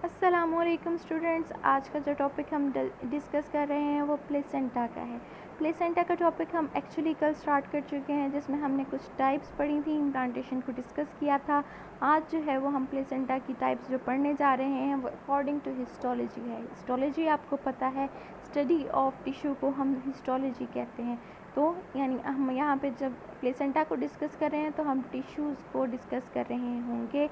अस्सलामुअलैकुम स्टूडेंट्स। आज का जो टॉपिक हम डिस्कस कर रहे हैं वो प्लेसेंटा का है। प्लेसेंटा का टॉपिक हम एक्चुअली कल स्टार्ट कर चुके हैं, जिसमें हमने कुछ टाइप्स पढ़ी थी, इम्प्लांटेशन को डिस्कस किया था। आज जो है वो हम प्लेसेंटा की टाइप्स जो पढ़ने जा रहे हैं वो अकॉर्डिंग टू हिस्टोलॉजी है। हिस्टोलॉजी आपको पता है, स्टडी ऑफ टिश्यू को हम हिस्टोलॉजी कहते हैं। तो यानी हम यहाँ पे जब प्लेसेंटा को डिस्कस कर रहे हैं तो हम टिश्यूज़ को डिस्कस कर रहे होंगे,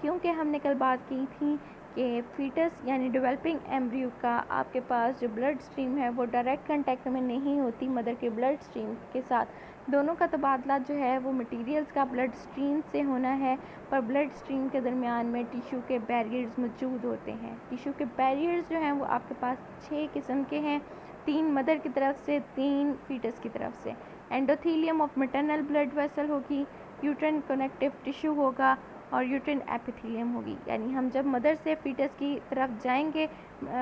क्योंकि हमने कल बात की थी कि फीटस यानी डेवलपिंग एम्ब्रियो का आपके पास जो ब्लड स्ट्रीम है वो डायरेक्ट कांटेक्ट में नहीं होती मदर के ब्लड स्ट्रीम के साथ। दोनों का तबादला जो है वो मटेरियल्स का ब्लड स्ट्रीम से होना है, पर ब्लड स्ट्रीम के दरमियान में टिश्यू के बैरियर्स मौजूद होते हैं। टिश्यू के बैरियर्स जो हैं वो आपके पास 6 किस्म के हैं, 3 मदर की तरफ से, 3 फीटस की तरफ से। Endothelium of maternal blood vessel होगी, यूट्राइन कनेक्टिव टिश्यू होगा और यूट्राइन एपिथेलियम होगी। यानी हम जब मदर से फीटस की तरफ जाएंगे,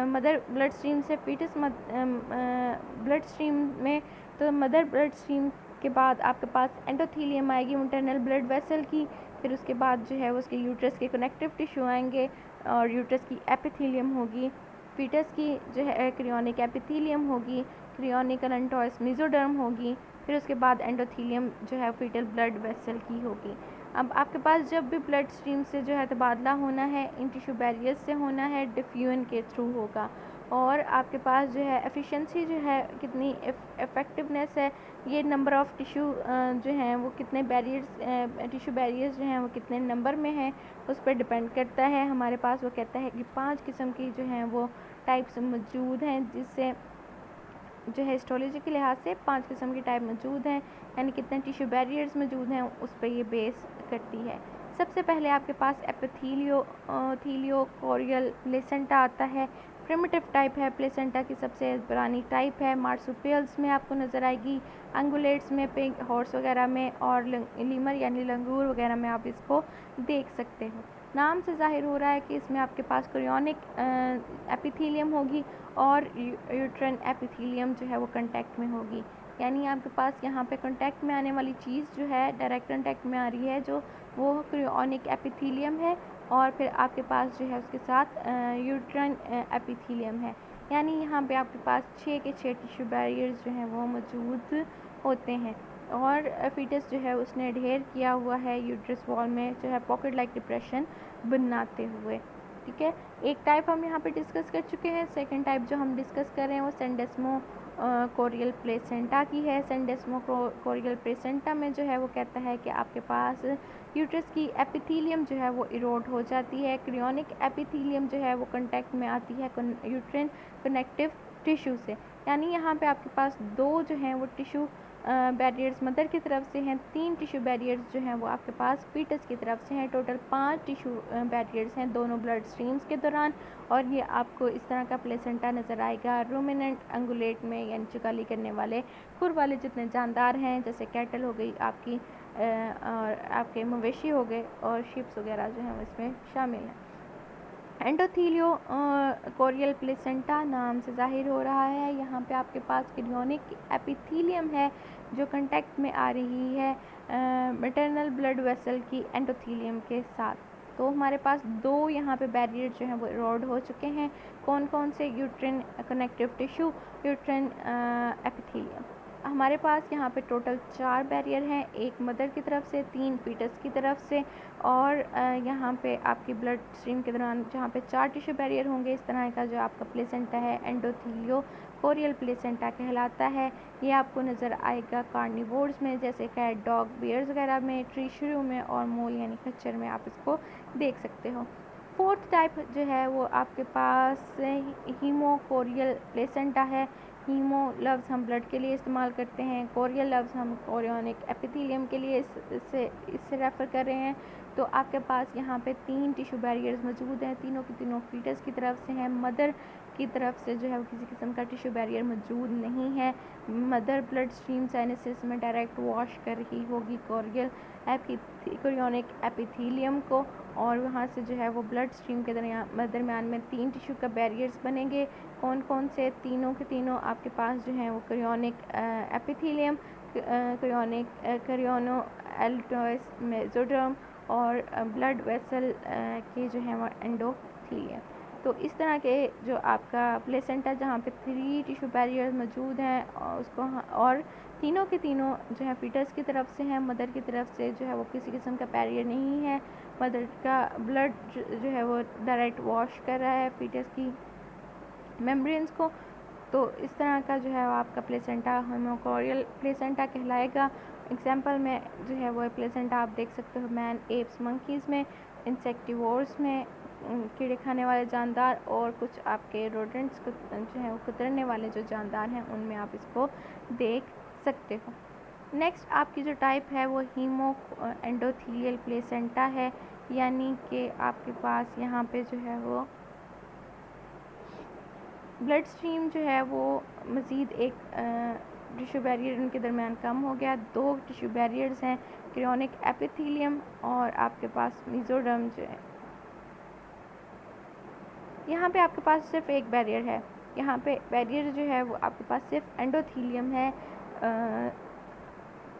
मदर ब्लड स्ट्रीम से फीटस ब्लड स्ट्रीम में, तो मदर ब्लड स्ट्रीम के बाद आपके पास एंडोथीलियम आएगी मैटरनल ब्लड वेसल की। फिर उसके बाद जो है उसके यूट्रस के कनेक्टिव टिश्यू आएंगे और यूट्रस की एपिथेलियम होगी। फीटस की जो है क्रियोनिक एपिथेलियम होगी, क्रियोनिक अनंटोइस मेसोडर्म होगी। फिर उसके बाद एंडोथीलियम जो है फीटल ब्लड वेसल की होगी। अब आपके पास जब भी ब्लड स्ट्रीम से जो है तबादला होना है, इन टिश्यू बैरियर्स से होना है, डिफ्यूजन के थ्रू होगा। और आपके पास जो है एफिशिएंसी जो है, कितनी इफ़ेक्टिवनेस है, ये नंबर ऑफ़ टिश्यू जो हैं वो कितने बैरियर्स, टिश्यू बैरियर्स जो हैं वो कितने नंबर में हैं, उस पर डिपेंड करता है। हमारे पास वो कहता है कि 5 किस्म की जो हैं वो टाइप्स मौजूद हैं, जिससे जो है हिस्टोलॉजी के लिहाज से 5 किस्म की टाइप मौजूद हैं, यानी कितने टिश्यू बैरियर्स मौजूद हैं उस पर ये बेस करती है। सबसे पहले आपके पास एपिथेलियो कोरियल प्लेसेंटा आता है। प्रिमिटिव टाइप है, प्लेसेंटा की सबसे पुरानी टाइप है। मार्सुपियल्स में आपको नज़र आएगी, अंगुलेट्स में, पिग हॉर्स वगैरह में, और लीमर यानी लंगूर वगैरह में आप इसको देख सकते हो। नाम से ज़ाहिर हो रहा है कि इसमें आपके पास क्रियोनिक एपिथेलियम होगी और यूट्राइन एपिथेलियम जो है वो कांटेक्ट में होगी। यानी आपके पास यहाँ पे कांटेक्ट में आने वाली चीज़ जो है, डायरेक्ट कांटेक्ट में आ रही है, जो वो क्रियोनिक एपिथेलियम है, और फिर आपके पास जो है उसके साथ यूट्राइन एपिथेलियम है। यानी यहाँ पे आपके पास 6 के 6 टिश्यू बैरियर्स जो हैं वो मौजूद होते हैं। और फीटस जो है उसने ढेर किया हुआ है यूट्रस वॉल में, जो है पॉकेट लाइक डिप्रेशन बनाते हुए। ठीक है, एक टाइप हम यहाँ पे डिस्कस कर चुके हैं। सेकंड टाइप जो हम डिस्कस कर रहे हैं वो सेंडेस्मो कोरियल प्लेसेंटा की है। सेंडेस्मो कोरियल प्लेसेंटा में जो है वो कहता है कि आपके पास यूट्रस की एपिथेलियम जो है वो इरोड हो जाती है। क्रियोनिक एपिथेलियम जो है वो कांटेक्ट में आती है यूट्राइन कनेक्टिव टिश्यू से। यानी यहाँ पे आपके पास 2 जो हैं वो टिश्यू बैरियर्स मदर की तरफ से हैं, 3 टिश्यू बैरियर्स जो हैं वो आपके पास फीटस की तरफ से हैं। टोटल 5 टिश्यू बैरियर्स हैं दोनों ब्लड स्ट्रीम्स के दौरान। और ये आपको इस तरह का प्लेसेंटा नज़र आएगा रूमिनेंट अंगुलेट में, यानी चुगाली करने वाले खुर वाले जितने जानदार हैं, जैसे कैटल हो गई आपकी, और आपके मवेशी हो गए, और शिप्स वगैरह जो हैं वो इसमें शामिल हैं। एंडोथीलियो कोरियल प्लेसेंटा नाम से ज़ाहिर हो रहा है, यहाँ पे आपके पास क्रियोनिक एपिथेलियम है जो कांटेक्ट में आ रही है मैटरनल ब्लड वेसल की एंडोथीलियम के साथ। तो हमारे पास 2 यहाँ पे बैरियर जो हैं वो इरोड हो चुके हैं। कौन कौन से? Uterine connective tissue, uterine epithelium. हमारे पास यहाँ पे टोटल 4 बैरियर हैं, 1 मदर की तरफ से, 3 फीटस की तरफ से, और यहाँ पे आपकी ब्लड स्ट्रीम के दौरान जहाँ पे 4 टिश्यू बैरियर होंगे। इस तरह का जो आपका प्लेसेंटा है एंडोथीलियो कोरियल प्लेसेंटा कहलाता है। ये आपको नज़र आएगा कार्निवोर्स में, जैसे कैट, डॉग, बियर्स वगैरह में, ट्री श्रू में, और मोल यानी खच्चर में आप इसको देख सकते हो। फोर्थ टाइप जो है वो आपके पास हीमोकोरियल प्लेसेंटा है। हीमो लफ्ज़ हम ब्लड के लिए इस्तेमाल करते हैं, कोरियल लफ्ज़ हम कोरियोनिक एपिथेलियम के लिए इससे रेफ़र कर रहे हैं। तो आपके पास यहाँ पे 3 टिश्यू बैरियर्स मौजूद हैं, तीनों की तीनों फीटस की तरफ से हैं। मदर की तरफ से जो है वो किसी किस्म का टिश्यू बैरियर मौजूद नहीं है। मदर ब्लड स्ट्रीम साइनसिस में डायरेक्ट वॉश कर रही होगी कोरियोनिक एपिथेलियम को, और वहाँ से जो है वो ब्लड स्ट्रीम के दरमियान में 3 टिश्यू का बैरियर्स बनेंगे। कौन कौन से? तीनों के तीनों आपके पास जो हैं वो क्रियोनिक एपिथेलियम, क्रियोनो एल्टोइस मेसोडर्म, और ब्लड वेसल के जो हैं वो एंडोथीलियम। तो इस तरह के जो आपका प्लेसेंटा जहाँ पे 3 टिश्यू बैरियर मौजूद हैं और उसको और तीनों के तीनों जो है फीटस की तरफ से हैं, मदर की तरफ से जो है वो किसी किस्म का बैरियर नहीं है। मदर का ब्लड जो है वो डायरेक्ट वॉश कर रहा है फीटस की मेम्ब्रेन्स को। तो इस तरह का जो है आपका प्लेसेंटा हेमोकोरियल प्लेसेंटा कहलाएगा। एग्जांपल में जो है वो प्लेसेंटा आप देख सकते हो मैन, एप्स, मंकीज़ में, इंसेक्टिवोर्स में, कीड़े खाने वाले जानदार, और कुछ आपके रोडेंट्स को जो है वो कुतरने वाले जो जानदार हैं उनमें आप इसको देख सकते हो। नेक्स्ट आपकी जो टाइप है वो हीमो एंडोथीलियल प्लेसेंटा है, यानी कि आपके पास यहाँ पे जो है वो ब्लड स्ट्रीम जो है वो मज़ीद एक टिश्यू बैरियर इनके दरमियान कम हो गया। 2 टिश्यू बैरियर्स हैं, क्रियोनिक एपिथेलियम और आपके पास मेसोडर्म जो है। यहाँ पे आपके पास सिर्फ एक बैरियर है, यहाँ पे बैरियर जो है वो आपके पास सिर्फ एंडोथीलियम है।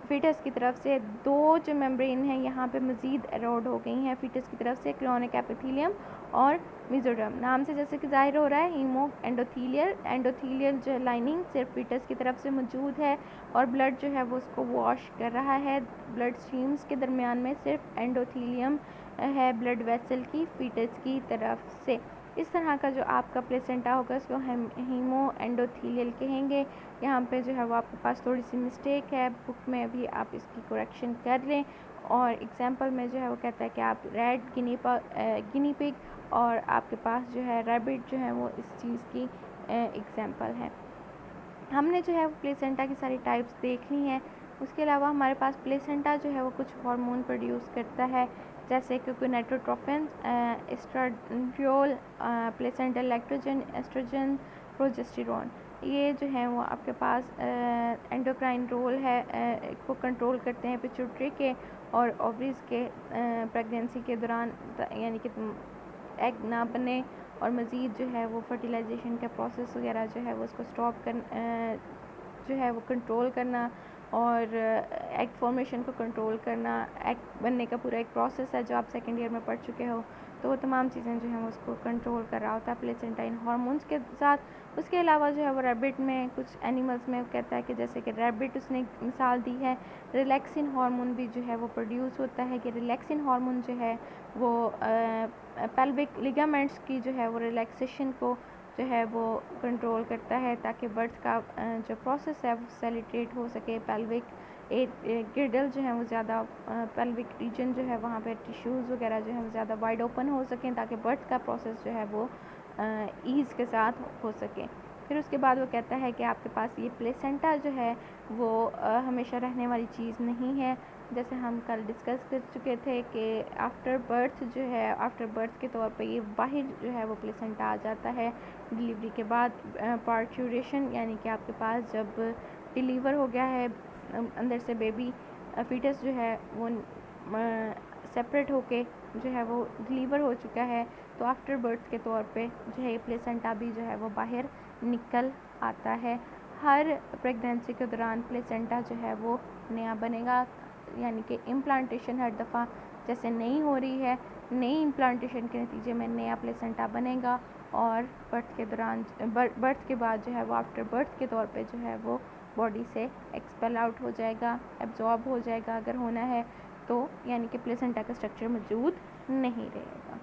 फीटस की तरफ से 2 जो मेम्ब्रेन हैं यहाँ पे मज़ीद एरोड हो गई हैं फीटस की तरफ से, क्रियोनिक एपिथेलियम और मेसोडर्म। नाम से जैसे कि जाहिर हो रहा है हीमो एंडोथीलियल जो लाइनिंग सिर्फ फीटस की तरफ से मौजूद है और ब्लड जो है वो उसको वॉश कर रहा है। ब्लड स्ट्रीम्स के दरमियान में सिर्फ एंडोथीलियम है ब्लड वेसल की फीटस की तरफ से। इस तरह का जो आपका प्लेसेंटा होगा उसको हम हीमो एंडोथीलियल कहेंगे। यहाँ पे जो है वो आपके पास थोड़ी सी मिस्टेक है, बुक में भी आप इसकी करेक्शन कर लें। और एग्जांपल में जो है वो कहता है कि आप रेड गिनी पिग और आपके पास जो है रैबिट जो है वो इस चीज़ की एग्जांपल है। हमने जो है वो प्लेसेंटा की सारी टाइप्स देख ली हैं। उसके अलावा हमारे पास प्लेसेंटा जो है वो कुछ हार्मोन प्रोड्यूस करता है, जैसे कि gonadotropin, oestradiol, placental lactogen, oestrogen, progesterone. ये जो है वो आपके पास एंडोक्राइन रोल है को कंट्रोल करते हैं पिट्यूटरी के और ओवरीज के प्रेगनेंसी के दौरान, यानी कि एग ना बने और मज़ीद जो है वो फर्टिलाइजेशन का प्रोसेस वगैरह जो है वो उसको स्टॉप कर जो है वो कंट्रोल करना और एग फॉर्मेशन को कंट्रोल करना। एग बनने का पूरा एक प्रोसेस है जो आप सेकेंड ईयर में पढ़ चुके हो, तो वो तमाम चीज़ें जो हैं उसको कंट्रोल कर रहा होता है प्लेसेंटा इन हार्मोन्स के साथ। उसके अलावा जो है वो रैबिट में, कुछ एनिमल्स में कहता है कि जैसे कि रैबिट उसने मिसाल दी है, रिलैक्सिन हार्मोन भी जो है वो प्रोड्यूस होता है कि रिलैक्सिन हार्मोन जो है वो पेल्विक लिगामेंट्स की जो है वो रिलैक्सेशन को जो है वो कंट्रोल करता है ताकि बर्थ का जो प्रोसेस है वो फैसिलिटेट हो सके। पेल्विक गिर्डल जो है वो ज़्यादा पेल्विक रीजन जो है वहाँ पे टिश्यूज़ वगैरह जो है वो ज़्यादा वाइड ओपन हो सकें ताकि बर्थ का प्रोसेस जो है वो ईज़ के साथ हो सके। फिर उसके बाद वो कहता है कि आपके पास ये प्लेसेंटा जो है वो हमेशा रहने वाली चीज़ नहीं है। जैसे हम कल डिस्कस कर चुके थे कि आफ्टर बर्थ जो है, आफ्टर बर्थ के तौर पे ये बाहर जो है वो प्लेसेंटा आ जाता है डिलीवरी के बाद। पार्ट्यूरेशन यानी कि आपके पास जब डिलीवर हो गया है अंदर से बेबी, फीटस जो है वो सेपरेट होके जो है वो डिलीवर हो चुका है, तो आफ्टर बर्थ के तौर पे जो है प्लेसेंटा भी जो है वो बाहर निकल आता है। हर प्रेगनेंसी के दौरान प्लेसेंटा जो है वो नया बनेगा, यानी कि इम्प्लांटेशन हर दफ़ा जैसे नई हो रही है, नई इम्प्लांटेशन के नतीजे में नया प्लेसेंटा बनेगा और बर्थ के दौरान बर्थ के बाद जो है वो आफ्टर बर्थ के तौर पे जो है वो बॉडी से एक्सपेल आउट हो जाएगा, एब्जॉर्ब हो जाएगा अगर होना है तो, यानी कि प्लेसेंटा का स्ट्रक्चर मौजूद नहीं रहेगा।